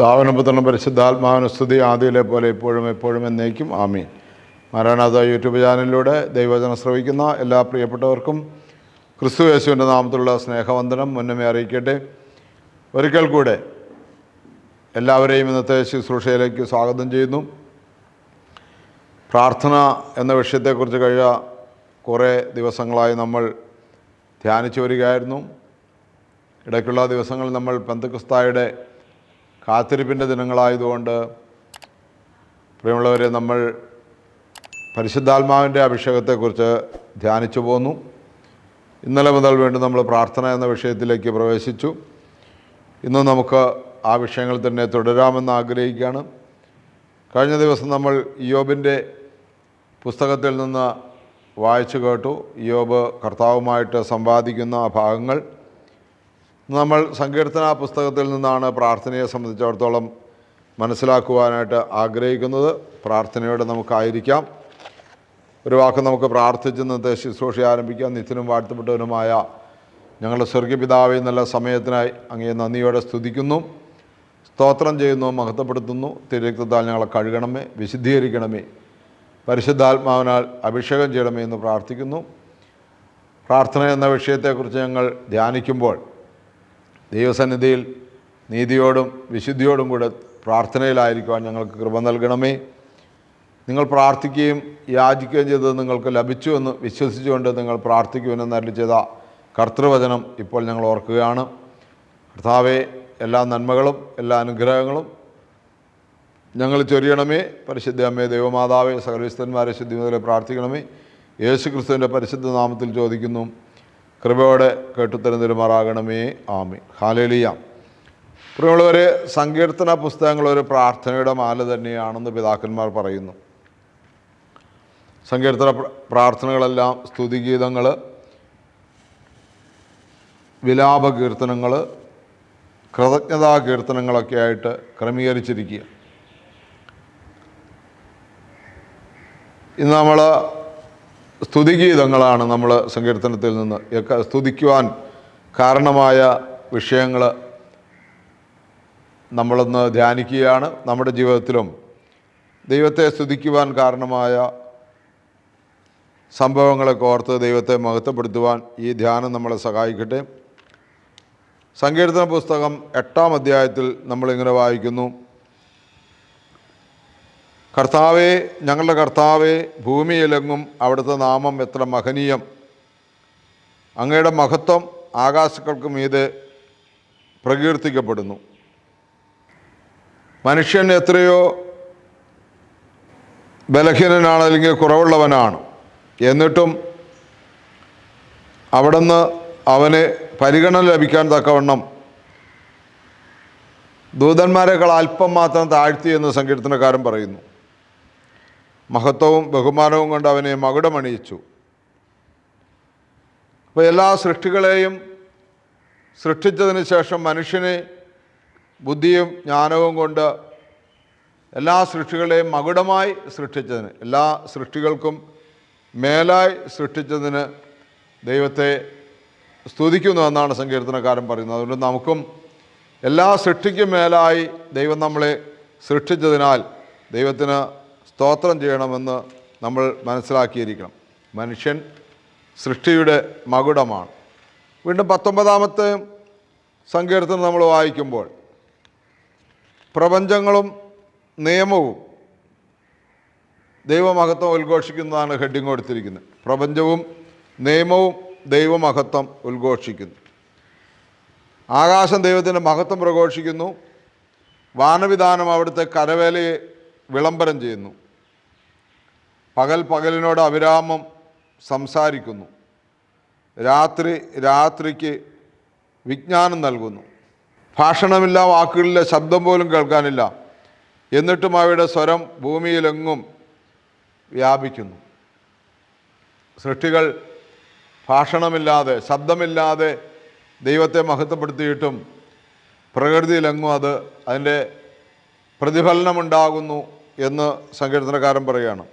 പിതാവിനും പുത്രനും പരിശുദ്ധാത്മാവിനും സ്തുതി, ആദിയിലെ പോലെ ഇപ്പോഴും എപ്പോഴും എന്നേക്കും ആമീൻ. മാരാനാഥ യൂട്യൂബ് ചാനലിലൂടെ ദൈവവചനം ശ്രവിക്കുന്ന എല്ലാ പ്രിയപ്പെട്ടവർക്കും ക്രിസ്തു യേശുവിൻ്റെ നാമത്തിലുള്ള സ്നേഹവന്ദനം മുന്നമേ അറിയിക്കട്ടെ. ഒരിക്കൽ കൂടെ എല്ലാവരെയും ഇന്നത്തെ ശുശ്രൂഷയിലേക്ക് സ്വാഗതം ചെയ്യുന്നു. പ്രാർത്ഥന എന്ന വിഷയത്തെക്കുറിച്ച് കഴിഞ്ഞ കുറേ ദിവസങ്ങളായി നമ്മൾ ധ്യാനിച്ചു വരികയായിരുന്നു. ഇടയ്ക്കുള്ള ദിവസങ്ങളിൽ നമ്മൾ പെന്തക്കോസ്തായുടെ കാത്തിരിപ്പിൻ്റെ ദിനങ്ങളായതുകൊണ്ട് പ്രിയമുള്ളവരെ നമ്മൾ പരിശുദ്ധാത്മാവിൻ്റെ അഭിഷേകത്തെക്കുറിച്ച് ധ്യാനിച്ചു പോന്നു. ഇന്നലെ മുതൽ വീണ്ടും നമ്മൾ പ്രാർത്ഥന എന്ന വിഷയത്തിലേക്ക് പ്രവേശിച്ചു. ഇന്ന് നമുക്ക് ആ വിഷയങ്ങൾ തന്നെ തുടരാമെന്ന് ആഗ്രഹിക്കുകയാണ്. കഴിഞ്ഞ ദിവസം നമ്മൾ ഇയ്യോബിൻ്റെ പുസ്തകത്തിൽ നിന്ന് വായിച്ചു കേട്ടു. ഇയ്യോബ് കർത്താവുമായിട്ട് സംവാദിക്കുന്ന ആ ഭാഗങ്ങൾ. നമ്മൾ സങ്കീർത്തന പുസ്തകത്തിൽ നിന്നാണ് പ്രാർത്ഥനയെ സംബന്ധിച്ചിടത്തോളം മനസ്സിലാക്കുവാനായിട്ട് ആഗ്രഹിക്കുന്നത്. പ്രാർത്ഥനയോടെ നമുക്കായിരിക്കാം. ഒരു വാക്ക് നമുക്ക് പ്രാർത്ഥിച്ച് ഇന്നത്തെ ശുശ്രൂഷ ആരംഭിക്കാം. നിത്യനും വാഴ്ത്തപ്പെട്ടവനുമായ ഞങ്ങളുടെ സ്വർഗ്ഗപിതാവേ, നല്ല സമയത്തിനായി അങ്ങയെ നന്ദിയോടെ സ്തുതിക്കുന്നു, സ്തോത്രം ചെയ്യുന്നു, മഹത്വപ്പെടുത്തുന്നു. തിരുരക്തത്താൽ ഞങ്ങളെ കഴുകണമേ, വിശുദ്ധീകരിക്കണമേ, പരിശുദ്ധാത്മാവിനാൽ അഭിഷേകം ചെയ്യണമേ എന്ന് പ്രാർത്ഥിക്കുന്നു. പ്രാർത്ഥന എന്ന വിഷയത്തെക്കുറിച്ച് ഞങ്ങൾ ധ്യാനിക്കുമ്പോൾ ദൈവസന്നിധിയിൽ നീതിയോടും വിശുദ്ധിയോടും കൂടെ പ്രാർത്ഥനയിലായിരിക്കുവാൻ ഞങ്ങൾക്ക് കൃപ നൽകണമേ. നിങ്ങൾ പ്രാർത്ഥിക്കുകയും യാചിക്കുകയും ചെയ്തത് നിങ്ങൾക്ക് ലഭിച്ചു എന്ന് വിശ്വസിച്ചുകൊണ്ട് നിങ്ങൾ പ്രാർത്ഥിക്കുമെന്ന് അരുളി ചെയ്ത കർത്തൃവചനം ഇപ്പോൾ ഞങ്ങൾ ഓർക്കുകയാണ്. കർത്താവേ, എല്ലാ നന്മകളും എല്ലാ അനുഗ്രഹങ്ങളും ഞങ്ങൾ ചൊരിയണമേ. പരിശുദ്ധ അമ്മേ, ദൈവമാതാവേ, സകലവിശുദ്ധന്മാരെ ശുദ്ധി മുതലേ പ്രാർത്ഥിക്കണമേ. യേശു ക്രിസ്തുവിൻ്റെ പരിശുദ്ധ നാമത്തിൽ ചോദിക്കുന്നു, കൃപയോടെ കേട്ടുത്തരുന്നതിരുമാറാകണമേ. ആമീൻ. ഹല്ലേലൂയ. പ്രിയമുള്ളവരെ, സങ്കീർത്തന പുസ്തകങ്ങൾ ഒരു പ്രാർത്ഥനയുടെ മാല തന്നെയാണെന്ന് പിതാക്കന്മാർ പറയുന്നു. സങ്കീർത്തന പ്രാർത്ഥനകളെല്ലാം സ്തുതിഗീതങ്ങൾ, വിലാപ കീർത്തനങ്ങൾ, കൃതജ്ഞതാ കീർത്തനങ്ങളൊക്കെ ആയിട്ട് ക്രമീകരിച്ചിരിക്കുക. ഇന്ന് നമ്മൾ സ്തുതിഗീതങ്ങളാണ് നമ്മൾ സങ്കീർത്തനത്തിൽ നിന്ന് സ്തുതിക്കുവാൻ കാരണമായ വിഷയങ്ങൾ നമ്മളൊന്ന് ധ്യാനിക്കുകയാണ്. നമ്മുടെ ജീവിതത്തിലും ദൈവത്തെ സ്തുതിക്കുവാൻ കാരണമായ സംഭവങ്ങളൊക്കെ ഓർത്ത് ദൈവത്തെ മഹത്വപ്പെടുത്തുവാൻ ഈ ധ്യാനം നമ്മളെ സഹായിക്കട്ടെ. സങ്കീർത്തന പുസ്തകം 8-ാം അധ്യായത്തിൽ നമ്മളിങ്ങനെ വായിക്കുന്നു, കർത്താവേ, ഞങ്ങളുടെ കർത്താവേ, ഭൂമിയിലെങ്ങും അവിടുത്തെ നാമം എത്ര മഹനീയം. അങ്ങയുടെ മഹത്വം ആകാശങ്ങൾക്ക് മീതെ പ്രകീർത്തിക്കപ്പെടുന്നു. മനുഷ്യൻ എത്രയോ ബലഹീനനാണ്, അല്ലെങ്കിൽ കുറവുള്ളവനാണ്. എന്നിട്ടും അവിടുന്ന് അവന് പരിഗണന ലഭിക്കാൻ തക്കവണ്ണം ദൂതന്മാരെക്കാൾ അല്പം മാത്രം താഴ്ത്തി എന്ന് സങ്കീർത്തനക്കാരൻ പറയുന്നു. മഹത്വവും ബഹുമാനവും കൊണ്ട് അവനെ മകുടമണിയിച്ചു. അപ്പോൾ എല്ലാ സൃഷ്ടികളെയും സൃഷ്ടിച്ചതിന് ശേഷം മനുഷ്യനെ ബുദ്ധിയും ജ്ഞാനവും കൊണ്ട് എല്ലാ സൃഷ്ടികളെയും മകുടമായി സൃഷ്ടിച്ചതിന്, എല്ലാ സൃഷ്ടികൾക്കും മേലായി സൃഷ്ടിച്ചതിന് ദൈവത്തെ സ്തുതിക്കുന്നു എന്നാണ് സങ്കീർത്തനക്കാരൻ പറയുന്നത്. അതുകൊണ്ട് നമുക്കും എല്ലാ സൃഷ്ടിക്കും മേലായി ദൈവം നമ്മളെ സൃഷ്ടിച്ചതിനാൽ ദൈവത്തിന് സ്തോത്രം ചെയ്യണമെന്ന് നമ്മൾ മനസ്സിലാക്കിയിരിക്കണം. മനുഷ്യൻ സൃഷ്ടിയുടെ മകുടമാണ്. വീണ്ടും 19-ാമത്തെ സങ്കീർത്തനം നമ്മൾ വായിക്കുമ്പോൾ പ്രപഞ്ചങ്ങളും നിയമവും ദൈവമഹത്വം ഉദ്ഘോഷിക്കുന്നതാണ് ഹെഡിങ് കൊടുത്തിരിക്കുന്നത്. പ്രപഞ്ചവും നിയമവും ദൈവമഹത്വം ഉദ്ഘോഷിക്കുന്നു. ആകാശം ദൈവത്തിൻ്റെ മഹത്വം പ്രഘോഷിക്കുന്നു. വാനവിധാനം അവിടുത്തെ കരവേലയെ വിളംബരം ചെയ്യുന്നു. പകൽ പകലിനോട് അവിരാമം സംസാരിക്കുന്നു. രാത്രി രാത്രിക്ക് വിജ്ഞാനം നൽകുന്നു. ഭാഷണമില്ല, വാക്കുകളിലെ ശബ്ദം പോലും കേൾക്കാനില്ല. എന്നിട്ടും അവയുടെ സ്വരം ഭൂമിയിലെങ്ങും വ്യാപിക്കുന്നു. സൃഷ്ടികൾ ഭാഷണമില്ലാതെ, ശബ്ദമില്ലാതെ ദൈവത്തെ മഹത്വപ്പെടുത്തിയിട്ടും പ്രകൃതിയിലെങ്ങും അതിൻ്റെ പ്രതിഫലനമുണ്ടാകുന്നു എന്ന് സങ്കീർത്തനക്കാരൻ പറയുകയാണ്.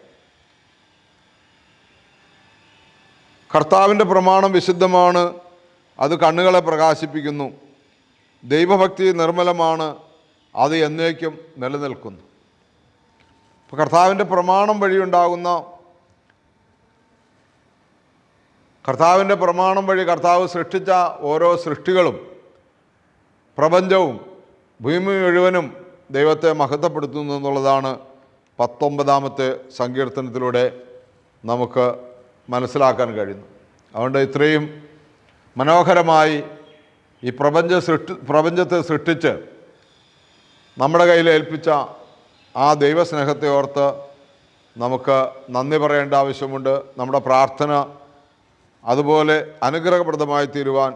കർത്താവിൻ്റെ പ്രമാണം വിശുദ്ധമാണ്, അത് കണ്ണുകളെ പ്രകാശിപ്പിക്കുന്നു. ദൈവഭക്തി നിർമ്മലമാണ്, അത് എന്നേക്കും നിലനിൽക്കുന്നു. അപ്പോൾ കർത്താവിൻ്റെ പ്രമാണം വഴി കർത്താവ് സൃഷ്ടിച്ച ഓരോ സൃഷ്ടികളും പ്രപഞ്ചവും ഭൂമി മുഴുവനും ദൈവത്തെ മഹത്വപ്പെടുത്തുന്നു എന്നുള്ളതാണ് 19-ാമത്തെ സങ്കീർത്തനത്തിലൂടെ നമുക്ക് മനസ്സിലാക്കാൻ കഴിയുന്നു. അതുകൊണ്ട് ഇത്രയും മനോഹരമായി ഈ പ്രപഞ്ചത്തെ സൃഷ്ടിച്ച് നമ്മുടെ കയ്യിൽ ഏൽപ്പിച്ച ആ ദൈവസ്നേഹത്തെ ഓർത്ത് നമുക്ക് നന്ദി പറയേണ്ട ആവശ്യമുണ്ട്. നമ്മുടെ പ്രാർത്ഥന അതുപോലെ അനുഗ്രഹപ്രദമായി തീരുവാൻ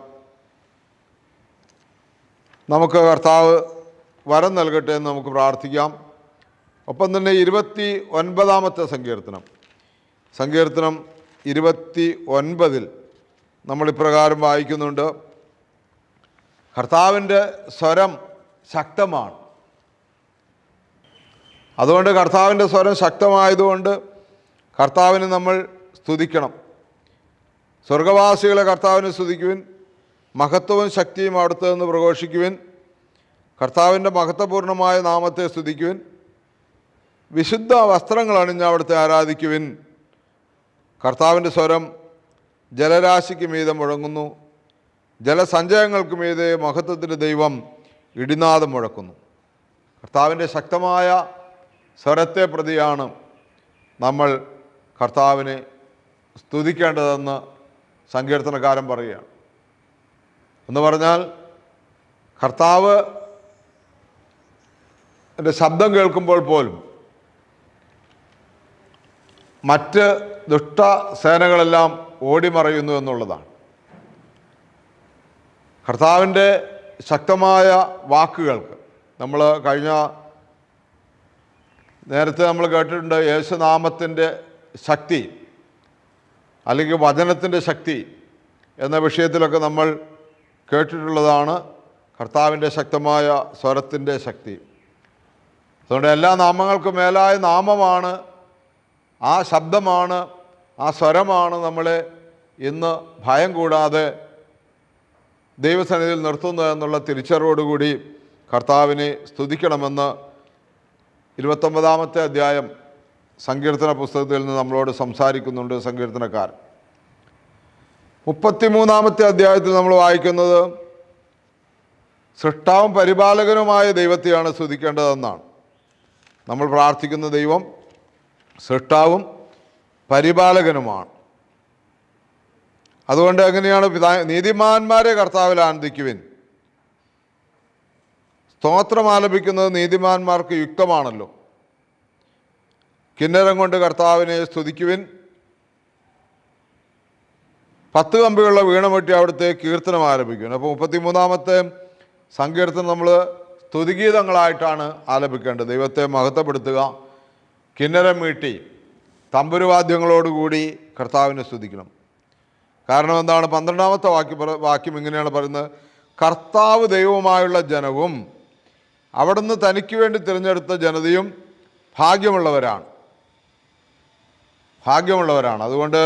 നമുക്ക് കർത്താവ് വരം നൽകട്ടെ എന്ന് നമുക്ക് പ്രാർത്ഥിക്കാം. ഒപ്പം തന്നെ 29-ാമത്തെ സങ്കീർത്തനം 29 നമ്മളിപ്രകാരം വായിക്കുന്നുണ്ട്. കർത്താവിൻ്റെ സ്വരം ശക്തമാണ്. അതുകൊണ്ട് കർത്താവിൻ്റെ സ്വരം ശക്തമായതുകൊണ്ട് കർത്താവിനെ നമ്മൾ സ്തുതിക്കണം. സ്വർഗവാസികളെ കർത്താവിനെ സ്തുതിക്കുവിൻ, മഹത്വവും ശക്തിയും അവിടുത്തെ നിന്ന് പ്രഘോഷിക്കുവിൻ. കർത്താവിൻ്റെ മഹത്വപൂർണമായ നാമത്തെ സ്തുതിക്കുവിൻ. വിശുദ്ധ വസ്ത്രങ്ങൾ അണിഞ്ഞ് അവിടുത്തെ ആരാധിക്കുവിൻ. കർത്താവിൻ്റെ സ്വരം ജലരാശിക്ക് മീതെ മുഴങ്ങുന്നു, ജലസഞ്ചയങ്ങൾക്ക് മീതെ മഹത്വത്തിൻ്റെ ദൈവം ഇടിനാദം മുഴക്കുന്നു. കർത്താവിൻ്റെ ശക്തമായ സ്വരത്തെ പ്രതിയാണ് നമ്മൾ കർത്താവിനെ സ്തുതിക്കേണ്ടതെന്ന് സങ്കീർത്തനക്കാരൻ പറയുകയാണ്. എന്ന് പറഞ്ഞാൽ കർത്താവ് എൻ്റെ ശബ്ദം കേൾക്കുമ്പോൾ പോലും മറ്റ് ദുഷ്ടസേനകളെല്ലാം ഓടിമറയുന്നു എന്നുള്ളതാണ്. കർത്താവിൻ്റെ ശക്തമായ വാക്കുകൾക്ക് നേരത്തെ നമ്മൾ കേട്ടിട്ടുണ്ട്, യേശുനാമത്തിൻ്റെ ശക്തി അല്ലെങ്കിൽ വചനത്തിൻ്റെ ശക്തി എന്ന വിഷയത്തിലൊക്കെ നമ്മൾ കേട്ടിട്ടുള്ളതാണ് കർത്താവിൻ്റെ ശക്തമായ സ്വരത്തിൻ്റെ ശക്തി. അതുകൊണ്ട് എല്ലാ നാമങ്ങൾക്കും മേലായ നാമമാണ്, ആ ശബ്ദമാണ്, ആ സ്വരമാണ് നമ്മളെ ഇന്ന് ഭയം കൂടാതെ ദൈവസന്നിധിയിൽ നിർത്തുന്നത് എന്നുള്ള തിരിച്ചറിവോടുകൂടി കർത്താവിനെ സ്തുതിക്കണമെന്ന് 29-ാമത്തെ അധ്യായം സങ്കീർത്തന പുസ്തകത്തിൽ നിന്ന് നമ്മളോട് സംസാരിക്കുന്നുണ്ട് സങ്കീർത്തനക്കാരൻ. 33-ാമത്തെ അധ്യായത്തിൽ നമ്മൾ വായിക്കുന്നത് സൃഷ്ടാവും പരിപാലകനുമായ ദൈവത്തെയാണ് സ്തുതിക്കേണ്ടതെന്നാണ്. നമ്മൾ പ്രാർത്ഥിക്കുന്ന ദൈവം സൃഷ്ടാവും പരിപാലകനുമാണ്. അതുകൊണ്ട് എങ്ങനെയാണ് നീതിമാന്മാരെ കർത്താവിൽ ആനന്ദിക്കുവിൻ. സ്തോത്രം ആലപിക്കുന്നത് നീതിമാന്മാർക്ക് യുക്തമാണല്ലോ. കിന്നരം കൊണ്ട് കർത്താവിനെ സ്തുതിക്കുവിൻ. 10 കമ്പികളുള്ള വീണമൊട്ടി അവിടുത്തെ കീർത്തനം ആലപിക്കുവിൻ. അപ്പോൾ 33-ാമത്തെ സങ്കീർത്തനം നമ്മൾ സ്തുതിഗീതങ്ങളായിട്ടാണ് ആലപിക്കേണ്ടത്. ദൈവത്തെ മഹത്വപ്പെടുത്തുക, കിന്നരം മീട്ടി തമ്പുരുവാദ്യങ്ങളോടുകൂടി കർത്താവിനെ സ്തുതിക്കണം. കാരണം എന്താണ്? 12-ാമത്തെ വാക്യം ഇങ്ങനെയാണ് പറയുന്നത്: കർത്താവ് ദൈവവുമായുള്ള ജനവും അവിടുന്ന് തനിക്ക് വേണ്ടി തിരഞ്ഞെടുത്ത ജനതയും ഭാഗ്യമുള്ളവരാണ്. അതുകൊണ്ട്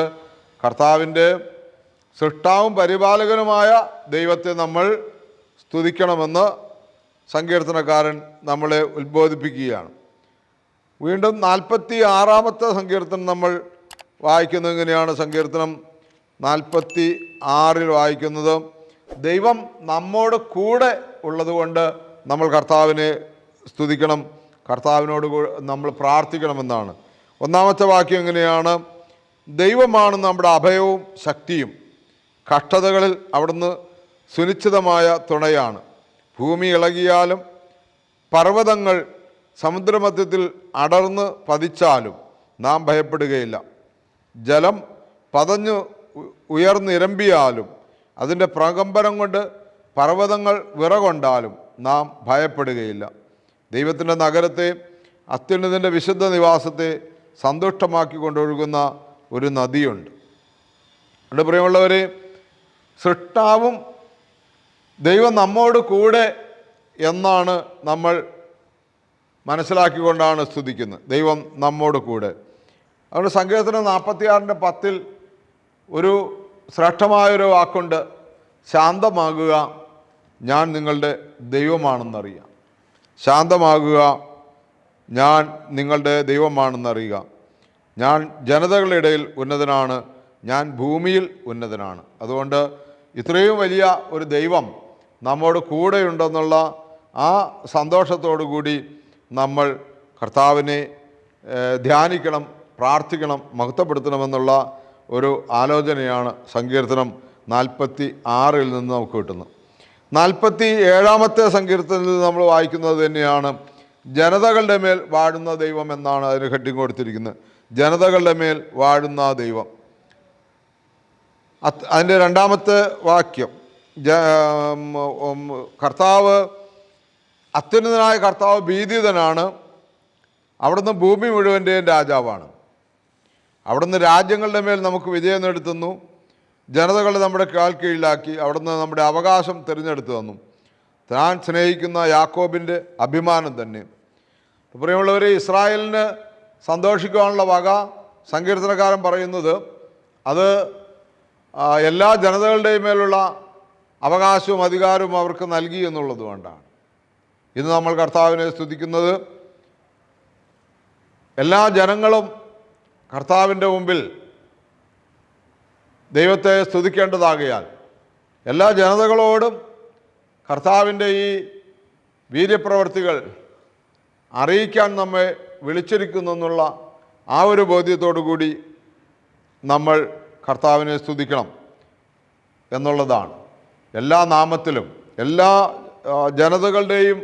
കർത്താവിൻ്റെ സൃഷ്ടാവും പരിപാലകനുമായ ദൈവത്തെ നമ്മൾ സ്തുതിക്കണമെന്ന് സങ്കീർത്തനക്കാരൻ നമ്മളെ ഉത്ബോധിപ്പിക്കുകയാണ്. വീണ്ടും 46-ാമത്തെ സങ്കീർത്തനം നമ്മൾ വായിക്കുന്നത് ഇങ്ങനെയാണ്. സങ്കീർത്തനം 46 വായിക്കുന്നത്: ദൈവം നമ്മോട് കൂടെ ഉള്ളതുകൊണ്ട് നമ്മൾ കർത്താവിനെ സ്തുതിക്കണം, കർത്താവിനോട് നമ്മൾ പ്രാർത്ഥിക്കണമെന്നാണ്. 1-ാമത്തെ വാക്യം എങ്ങനെയാണ്? ദൈവമാണ് നമ്മുടെ അഭയവും ശക്തിയും, കഷ്ടതകളിൽ അവിടുന്ന് സുനിശ്ചിതമായ തുണയാണ്. ഭൂമി ഇളകിയാലും പർവ്വതങ്ങൾ സമുദ്രമധ്യത്തിൽ അടർന്ന് പതിച്ചാലും നാം ഭയപ്പെടുകയില്ല. ജലം പതഞ്ഞു ഉയർന്നിരമ്പിയാലും അതിൻ്റെ പ്രകമ്പനം കൊണ്ട് പർവ്വതങ്ങൾ വിറകൊണ്ടാലും നാം ഭയപ്പെടുകയില്ല. ദൈവത്തിൻ്റെ നഗരത്തെ, അത്യുന്നതൻ്റെ വിശുദ്ധ നിവാസത്തെ സന്തുഷ്ടമാക്കി കൊണ്ടൊഴുകുന്ന ഒരു നദിയുണ്ട്. എൻ്റെ പ്രിയമുള്ളവരെ, സൃഷ്ടാവും ദൈവം നമ്മോട് കൂടെ എന്നാണ് നമ്മൾ മനസ്സിലാക്കിക്കൊണ്ടാണ് സ്തുതിക്കുന്നത്. ദൈവം നമ്മോട് കൂടെ. അതുകൊണ്ട് സങ്കീർത്തനം 46:10 ഒരു ശ്രേഷ്ഠമായൊരു വാക്കുണ്ട്: ശാന്തമാകുക, ഞാൻ നിങ്ങളുടെ ദൈവമാണെന്നറിയാം. ശാന്തമാകുക, ഞാൻ നിങ്ങളുടെ ദൈവമാണെന്നറിയുക. ഞാൻ ജനതകളുടെ ഇടയിൽ ഉന്നതനാണ്, ഞാൻ ഭൂമിയിൽ ഉന്നതനാണ്. അതുകൊണ്ട് ഇത്രയും വലിയ ഒരു ദൈവം നമ്മോട് കൂടെയുണ്ടെന്നുള്ള ആ സന്തോഷത്തോടു കൂടി നമ്മൾ കർത്താവിനെ ധ്യാനിക്കണം, പ്രാർത്ഥിക്കണം, മഹത്വപ്പെടുത്തണമെന്നുള്ള ഒരു ആലോചനയാണ് സങ്കീർത്തനം 46 നിന്ന് നമുക്ക് കിട്ടുന്നത്. 47 സങ്കീർത്തനത്തിൽ നമ്മൾ വായിക്കുന്നത് തന്നെയാണ് ജനതകളുടെ മേൽ വാഴുന്ന ദൈവം എന്നാണ് അതിന് ഹെഡിങ് കൊടുത്തിരിക്കുന്നത്. ജനതകളുടെ മേൽ വാഴുന്ന ദൈവം. അതിൻ്റെ 2ാമത്തെ വാക്യം, കർത്താവ് അത്യുന്നതനായ കർത്താവ് ഭീതിതനാണ്, അവിടുന്ന് ഭൂമി മുഴുവൻ്റെയും രാജാവാണ്. അവിടുന്ന് രാജ്യങ്ങളുടെ മേൽ നമുക്ക് വിജയം നേടുത്തുന്നു, ജനതകളെ നമ്മുടെ കാൽ കീഴിലാക്കി. അവിടുന്ന് നമ്മുടെ അവകാശം തിരഞ്ഞെടുത്തു തന്നു, താൻ സ്നേഹിക്കുന്ന യാക്കോബിൻ്റെ അഭിമാനം തന്നെ. പ്രിയമുള്ളവരെ, ഇസ്രായേലിന് സന്തോഷിക്കുവാനുള്ള വക സങ്കീർത്തനക്കാരൻ പറയുന്നത് അത് എല്ലാ ജനതകളുടെയും മേലുള്ള അവകാശവും അധികാരവും അവർക്ക് നൽകി എന്നുള്ളത് കൊണ്ടാണ്. ഇന്ന് നമ്മൾ കർത്താവിനെ സ്തുതിക്കുന്നത് എല്ലാ ജനങ്ങളും കർത്താവിൻ്റെ മുമ്പിൽ ദൈവത്തെ സ്തുതിക്കേണ്ടതാകയാൽ എല്ലാ ജനതകളോടും കർത്താവിൻ്റെ ഈ വീര്യപ്രവർത്തികൾ അറിയിക്കാൻ നമ്മെ വിളിച്ചിരിക്കുന്നു എന്നുള്ള ആ ഒരു ബോധ്യത്തോടു കൂടി നമ്മൾ കർത്താവിനെ സ്തുതിക്കണം എന്നുള്ളതാണ്. എല്ലാ നാമത്തിലും എല്ലാ ജനതകളുടെയും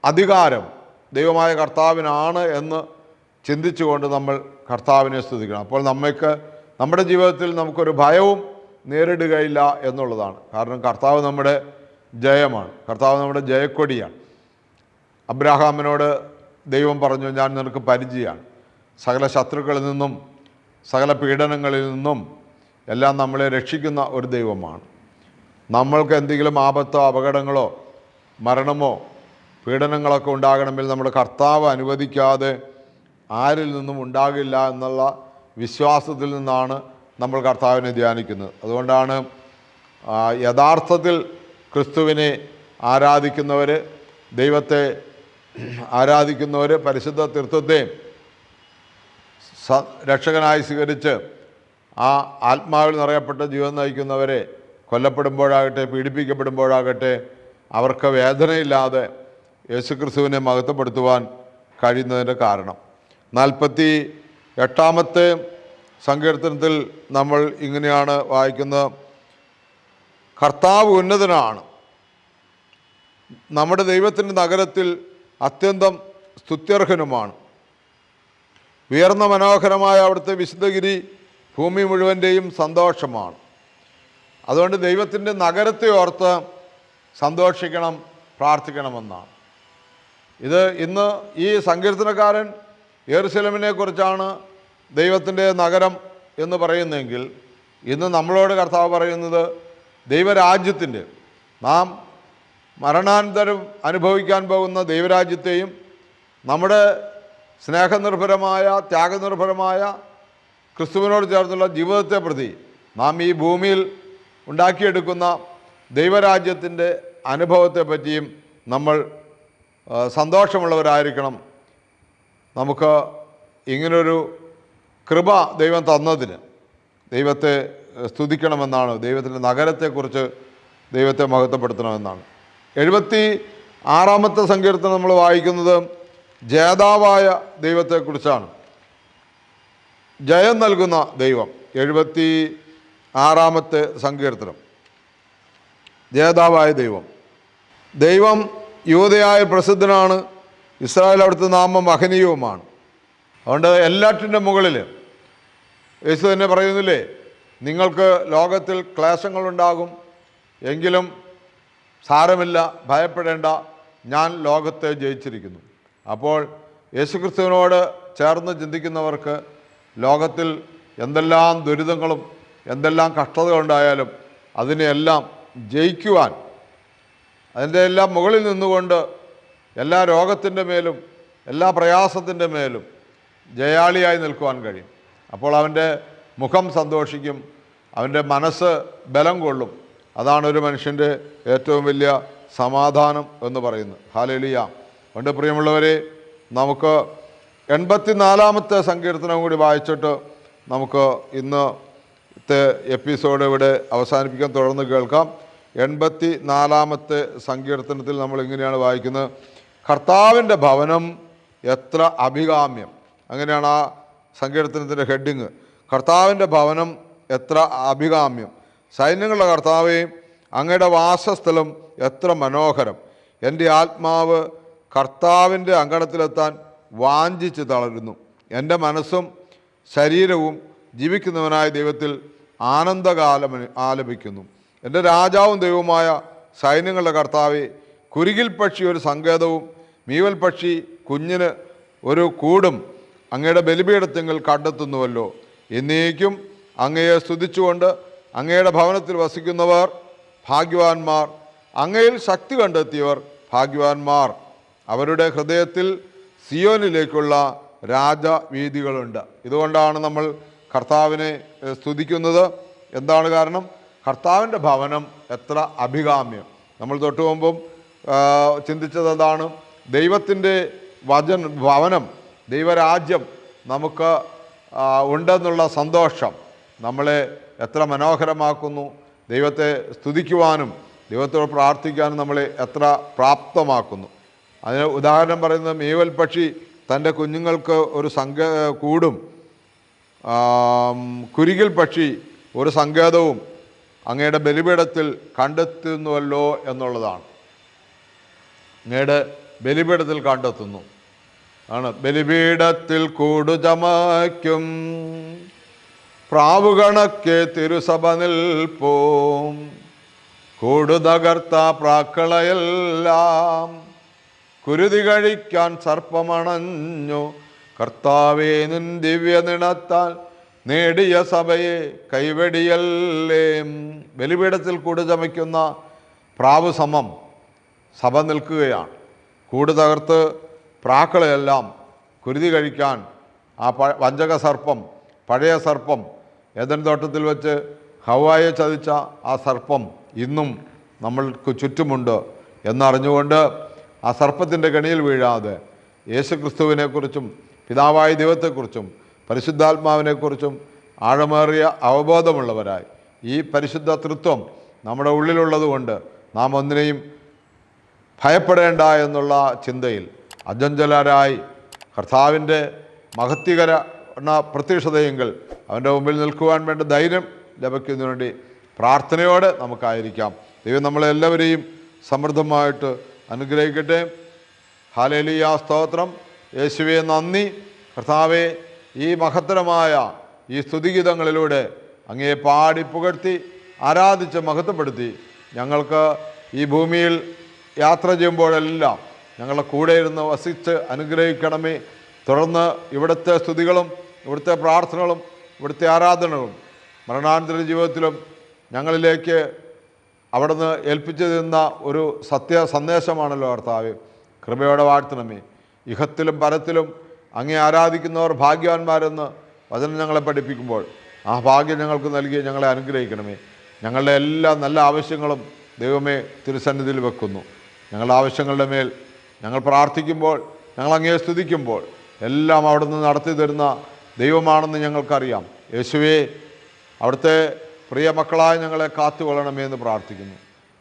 അധികാരം ദൈവമായ കർത്താവിനാണ് എന്ന് ചിന്തിച്ചുകൊണ്ട് നമ്മൾ കർത്താവിനെ സ്തുതിക്കണം. അപ്പോൾ നമ്മുടെ ജീവിതത്തിൽ നമുക്കൊരു ഭയവും നേരിടുകയില്ല എന്നുള്ളതാണ്. കാരണം കർത്താവ് നമ്മുടെ ജയമാണ്, കർത്താവ് നമ്മുടെ ജയക്കൊടിയാണ്. അബ്രാഹാമിനോട് ദൈവം പറഞ്ഞു, ഞാൻ നിനക്ക് പരിചയമാണ്, സകല ശത്രുക്കളിൽ നിന്നും സകല പീഡനങ്ങളിൽ നിന്നും എല്ലാം നമ്മളെ രക്ഷിക്കുന്ന ഒരു ദൈവമാണ്. നമ്മൾക്ക് എന്തെങ്കിലും ആപത്തോ അപകടങ്ങളോ മരണമോ പീഡനങ്ങളൊക്കെ ഉണ്ടാകണമെങ്കിൽ നമ്മുടെ കർത്താവ് അനുവദിക്കാതെ ആരിൽ നിന്നും ഉണ്ടാകില്ല എന്നുള്ള വിശ്വാസത്തിൽ നിന്നാണ് നമ്മൾ കർത്താവിനെ ധ്യാനിക്കുന്നത്. അതുകൊണ്ടാണ് യഥാർത്ഥത്തിൽ ക്രിസ്തുവിനെ ആരാധിക്കുന്നവർ, ദൈവത്തെ ആരാധിക്കുന്നവർ, പരിശുദ്ധ തൃത്വത്തെ രക്ഷകനായി സ്വീകരിച്ച് ആ ആത്മാവിൽ നിറയപ്പെട്ട ജീവൻ നയിക്കുന്നവരെ കൊല്ലപ്പെടുമ്പോഴാകട്ടെ പീഡിപ്പിക്കപ്പെടുമ്പോഴാകട്ടെ അവർക്ക് വേദനയില്ലാതെ യേശുക്രിസ്തുവിനെ മഹത്വപ്പെടുത്തുവാൻ കഴിയുന്നതിൻ്റെ കാരണം. 48 സങ്കീർത്തനത്തിൽ നമ്മൾ ഇങ്ങനെയാണ് വായിക്കുന്നത്: കർത്താവ് ഉന്നതനാണ്, നമ്മുടെ ദൈവത്തിൻ്റെ നഗരത്തിൽ അത്യന്തം സ്തുത്യർഹനുമാണ്. ഉയർന്ന മനോഹരമായ അവിടുത്തെ വിശുദ്ധഗിരി ഭൂമി മുഴുവൻ്റെയും സന്തോഷമാണ്. അതുകൊണ്ട് ദൈവത്തിൻ്റെ നഗരത്തെ ഓർത്ത് സന്തോഷിക്കണം, പ്രാർത്ഥിക്കണമെന്നാണ്. ഇത് ഇന്ന് ഈ സങ്കീർത്തനക്കാരൻ യെരൂശലേമിനെ കുറിച്ചാണ് ദൈവത്തിൻ്റെ നഗരം എന്ന് പറയുന്നതെങ്കിൽ, ഇന്ന് നമ്മളോട് കർത്താവ് പറയുന്നത് ദൈവരാജ്യത്തിൻ്റെ, നാം മരണാനന്തരം അനുഭവിക്കാൻ പോകുന്ന ദൈവരാജ്യത്തെയും നമ്മുടെ സ്നേഹനിർഭരമായ ത്യാഗനിർഭരമായ ക്രിസ്തുവിനോട് ചേർന്നുള്ള ജീവിതത്തെ പ്രതി നാം ഈ ഭൂമിയിൽ ഉണ്ടാക്കിയെടുക്കുന്ന ദൈവരാജ്യത്തിൻ്റെ അനുഭവത്തെ പറ്റിയും നമ്മൾ സന്തോഷമുള്ളവരായിരിക്കണം. നമുക്ക് ഇങ്ങനൊരു കൃപ ദൈവം തന്നതിന് ദൈവത്തെ സ്തുതിക്കണമെന്നാണ്, ദൈവത്തിൻ്റെ നഗരത്തെക്കുറിച്ച് ദൈവത്തെ മഹത്വപ്പെടുത്തണമെന്നാണ്. 76 സങ്കീർത്തനം നമ്മൾ വായിക്കുന്നത് ജേതാവായ ദൈവത്തെക്കുറിച്ചാണ്. ജയം നൽകുന്ന ദൈവം. 76 സങ്കീർത്തനം. ജേതാവായ ദൈവം. ദൈവം യൂദയായ പ്രസിദ്ധനാണ്, ഇസ്രായേൽ അവിടുത്തെ നാമം മഹനീയവുമാണ്. അതുകൊണ്ട് എല്ലാറ്റിൻ്റെ മുകളിൽ യേശു തന്നെ പറയുന്നില്ലേ, നിങ്ങൾക്ക് ലോകത്തിൽ ക്ലേശങ്ങളുണ്ടാകും, എങ്കിലും സാരമില്ല, ഭയപ്പെടേണ്ട, ഞാൻ ലോകത്തെ ജയിച്ചിരിക്കുന്നു. അപ്പോൾ യേശുക്രിസ്തുവിനോട് ചേർന്ന് ചിന്തിക്കുന്നവർക്ക് ലോകത്തിൽ എന്തെല്ലാം ദുരിതങ്ങളും എന്തെല്ലാം കഷ്ടതകളുണ്ടായാലും അതിനെയെല്ലാം ജയിക്കുവാൻ, അതിൻ്റെ എല്ലാം മുകളിൽ നിന്നുകൊണ്ട് എല്ലാ രോഗത്തിൻ്റെ മേലും എല്ലാ പ്രയാസത്തിൻ്റെ മേലും ജയാളിയായി നിൽക്കുവാൻ കഴിയും. അപ്പോൾ അവൻ്റെ മുഖം സന്തോഷിക്കും, അവൻ്റെ മനസ്സ് ബലം കൊള്ളും. അതാണ് ഒരു മനുഷ്യൻ്റെ ഏറ്റവും വലിയ സമാധാനം എന്ന് പറയുന്നത്. ഹല്ലേലൂയ. അതുകൊണ്ട് പ്രിയമുള്ളവരെ, നമുക്ക് 84-ാമത്തെ സങ്കീർത്തനം കൂടി വായിച്ചിട്ട് നമുക്ക് ഇന്നത്തെ എപ്പിസോഡ് ഇവിടെ അവസാനിപ്പിക്കാൻ, തുടർന്ന് കേൾക്കാം. 84-ാമത്തെ സങ്കീർത്തനത്തിൽ നമ്മൾ ഇങ്ങനെയാണ് വായിക്കുന്നത്: കർത്താവിൻ്റെ ഭവനം എത്ര അഭികാമ്യം. അങ്ങനെയാണ് ആ സങ്കീർത്തനത്തിൻ്റെ ഹെഡിങ്. കർത്താവിൻ്റെ ഭവനം എത്ര അഭികാമ്യം. സൈന്യങ്ങളുടെ കർത്താവേ, അങ്ങയുടെ വാസസ്ഥലം എത്ര മനോഹരം. എൻ്റെ ആത്മാവ് കർത്താവിൻ്റെ അങ്കണത്തിലെത്താൻ വാഞ്ചിച്ച് തളരുന്നു. എൻ്റെ മനസ്സും ശരീരവും ജീവിക്കുന്നവനായ ദൈവത്തിൽ ആനന്ദകാലം ആലപിക്കുന്നു. എൻ്റെ രാജാവും ദൈവവുമായ സൈന്യങ്ങളുടെ കർത്താവേ, കുരുകിൽ പക്ഷി ഒരു സങ്കേതവും മീവൽ പക്ഷി കുഞ്ഞിന് ഒരു കൂടും അങ്ങയുടെ ബലിപീഠത്തിങ്കൽ കണ്ടെത്തുന്നുവല്ലോ. എന്നേക്കും അങ്ങയെ സ്തുതിച്ചുകൊണ്ട് അങ്ങയുടെ ഭവനത്തിൽ വസിക്കുന്നവർ ഭാഗ്യവാന്മാർ. അങ്ങയിൽ ശക്തി കണ്ടെത്തിയവർ ഭാഗ്യവാന്മാർ. അവരുടെ ഹൃദയത്തിൽ സിയോനിലേക്കുള്ള രാജവീഥികളുണ്ട്. ഇതുകൊണ്ടാണ് നമ്മൾ കർത്താവിനെ സ്തുതിക്കുന്നത്. എന്താണ് കാരണം? കർത്താവിൻ്റെ ഭവനം എത്ര അഭികാമ്യം. നമ്മൾ തൊട്ടു മുമ്പും ചിന്തിച്ചത് എന്താണ്? ദൈവത്തിൻ്റെ ഭവനം, ദൈവരാജ്യം നമുക്ക് ഉണ്ടെന്നുള്ള സന്തോഷം നമ്മളെ എത്ര മനോഹരമാക്കുന്നു. ദൈവത്തെ സ്തുതിക്കുവാനും ദൈവത്തോട് പ്രാർത്ഥിക്കാനും നമ്മളെ എത്ര പ്രാപ്തമാക്കുന്നു. അതിന് ഉദാഹരണം പറയുന്നത്, മീവൽ പക്ഷി തൻ്റെ കുഞ്ഞുങ്ങൾക്ക് ഒരു കൂടും കുരുകിൽ പക്ഷി ഒരു സങ്കേതവും അങ്ങയുടെ ബലിപീഠത്തിൽ കണ്ടെത്തുന്നുവല്ലോ എന്നുള്ളതാണ്. അങ്ങയുടെ ബലിപീഠത്തിൽ കണ്ടെത്തുന്നു ആണ്. ബലിപീഠത്തിൽ കൂടു ചമയ്ക്കും പ്രാവുകണക്കെ തിരുസഭ നിൽപ്പോം. കൂടു തകർത്ത പ്രാക്കളയെല്ലാം കുരുതി കഴിക്കാൻ സർപ്പമണഞ്ഞു. കർത്താവേ, നിൻ ദിവ്യ നിണത്താൽ നേടിയ സഭയെ കൈവെടിയല്ലേ. ബലിപീഠത്തിൽ കൂട് ചമയ്ക്കുന്ന പ്രാവ് സമം സഭ നിൽക്കുകയാണ്. കൂട് തകർത്ത് പ്രാക്കളെല്ലാം കുരുതി കഴിക്കാൻ ആ വഞ്ചക സർപ്പം, പഴയ സർപ്പം, ഏദൻ തോട്ടത്തിൽ വെച്ച് ഹവ്വായെ ചതിച്ച ആ സർപ്പം ഇന്നും നമ്മൾക്ക് ചുറ്റുമുണ്ട് എന്നറിഞ്ഞുകൊണ്ട് ആ സർപ്പത്തിൻ്റെ കെണിയിൽ വീഴാതെ യേശുക്രിസ്തുവിനെക്കുറിച്ചും പിതാവായ ദൈവത്തെക്കുറിച്ചും പരിശുദ്ധാത്മാവിനെക്കുറിച്ചും ആഴമേറിയ അവബോധമുള്ളവരായി ഈ പരിശുദ്ധ തൃത്വം നമ്മുടെ ഉള്ളിലുള്ളതുകൊണ്ട് നാം ഒന്നിനെയും ഭയപ്പെടേണ്ട എന്നുള്ള ചിന്തയിൽ അജഞ്ചലരായി കർത്താവിൻ്റെ മഹത്വകര പ്രത്യക്ഷതയെങ്കിൽ അവൻ്റെ മുമ്പിൽ നിൽക്കുവാൻ വേണ്ട ധൈര്യം ലഭിക്കുന്നതിന് വേണ്ടി പ്രാർത്ഥനയോടെ നമുക്കായിരിക്കാം. ദൈവം നമ്മളെല്ലാവരെയും സമൃദ്ധമായിട്ട് അനുഗ്രഹിക്കട്ടെ. ഹല്ലേലൂയ, സ്തോത്രം. യേശുവേ, നന്ദി. കർത്താവെ, ഈ മഹത്തരമായ ഈ സ്തുതിഗീതങ്ങളിലൂടെ അങ്ങയെ പാടി പുകഴ്ത്തി ആരാധിച്ച് മഹത്വപ്പെടുത്തി ഞങ്ങൾക്ക് ഈ ഭൂമിയിൽ യാത്ര ചെയ്യുമ്പോഴെല്ലാം ഞങ്ങളുടെ കൂടെ ഇരുന്ന് വസിച്ച് അനുഗ്രഹിക്കണമേ. തുടർന്ന് ഇവിടുത്തെ സ്തുതികളും ഇവിടുത്തെ പ്രാർത്ഥനകളും ഇവിടുത്തെ ആരാധനകളും മരണാനന്തര ജീവിതത്തിലും ഞങ്ങളിലേക്ക് അവിടുന്ന് ഏൽപ്പിച്ചു തരുന്ന ഒരു സന്ദേശമാണല്ലോ കർത്താവേ. കൃപയോടെ വാഴ്ത്തണമേ. ഇഹത്തിലും പരത്തിലും അങ്ങേ ആരാധിക്കുന്നവർ ഭാഗ്യവാന്മാരെന്ന് വചനം ഞങ്ങളെ പഠിപ്പിക്കുമ്പോൾ ആ ഭാഗ്യം ഞങ്ങൾക്ക് നൽകി ഞങ്ങളെ അനുഗ്രഹിക്കണമേ. ഞങ്ങളുടെ എല്ലാ നല്ല ആവശ്യങ്ങളും ദൈവമേ തിരുസന്നിധിയിൽ വെക്കുന്നു. ഞങ്ങളുടെ ആവശ്യങ്ങളുടെ മേൽ ഞങ്ങൾ പ്രാർത്ഥിക്കുമ്പോൾ, ഞങ്ങൾ അങ്ങയെ സ്തുതിക്കുമ്പോൾ എല്ലാം അവിടുന്ന് നടത്തി തരുന്ന ദൈവമാണെന്ന് ഞങ്ങൾക്കറിയാം. യേശുവേ, അവിടുത്തെ പ്രിയ മക്കളായ ഞങ്ങളെ കാത്തുകൊള്ളണമേ എന്ന് പ്രാർത്ഥിക്കുന്നു.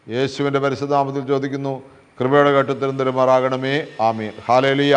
യേശുവിൻ്റെ പരിശുദ്ധ നാമത്തിൽ ചോദിക്കുന്നു. കൃപയോടെ കേട്ട് തിരുമാറാകണമേ. ആമീൻ. ഹല്ലേലൂയ.